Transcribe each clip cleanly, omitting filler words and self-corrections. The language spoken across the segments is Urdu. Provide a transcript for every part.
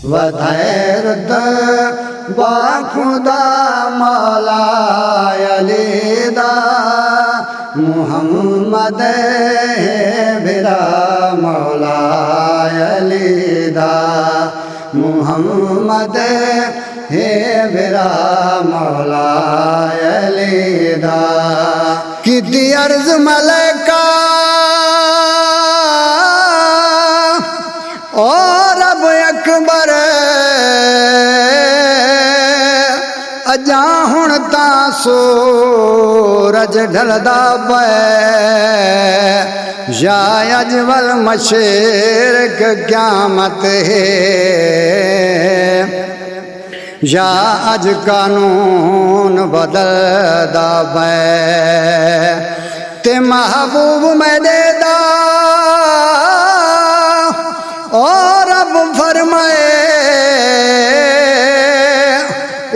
ودھیرت با خدا مولا علی دا محمد برا مولا علی دا محمد برا مولا علی دا کتی عرض ملکہ اور رب اکبر اجاں ہن تاں سورج ڈھلدا پئے یا اجول مشرق قیامت ہے یا اج قانون بدلدا پئے تے محبوب میں دے دا اور رب فرمائے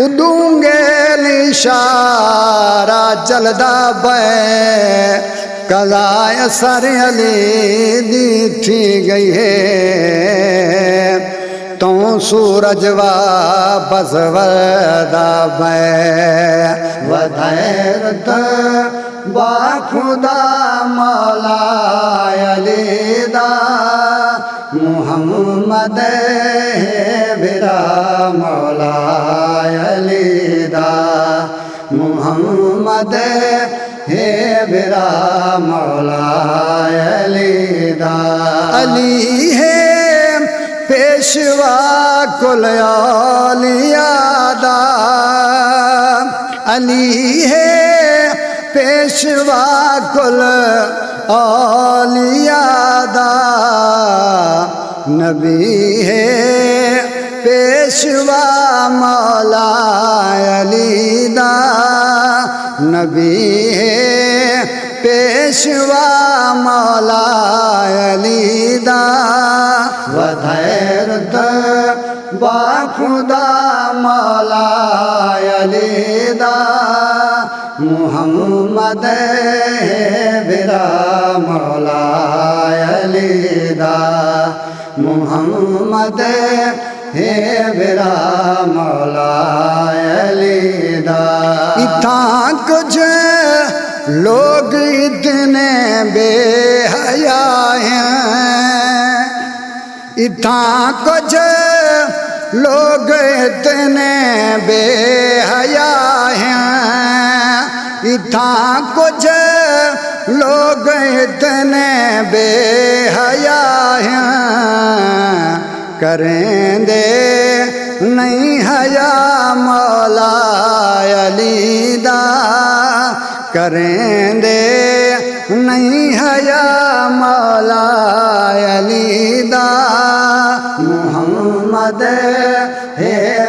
اڈوں گے اشارہ چلدا پئے قضائے سر علی دی تھی گئی ہے تو سورج واپس وردا پئے ودھیرت با خدا مولا علی دا محمد برا مولا علی دا محمد برا مولا علی دا علی ہے پیشوا کل اولیاء دا علی ہے پیشوا کل اولیاء دا نبی ہے پیشوا مولا علی دا نبی ہے پیشوا مولا علی دا ودھیرت با خدا مولا علی دا محمد برا مولا علی دا محمد برا مولا علی دا اتھاں کچھ لوگ اتنے بے حیا ہیں اتھاں کچھ لوگ اتنے بے حیا ہیں اتھاں کچھ لوگ اتنے بے حیا ہیں کریں دے نہیں حیا مولا علی دا کریں دے نہیں حیا مولا علی دا محمد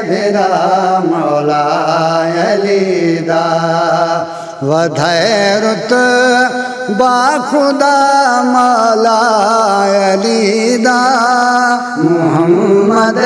برا مولا علی دا ودھیرت با خدا مولا علی دا محمد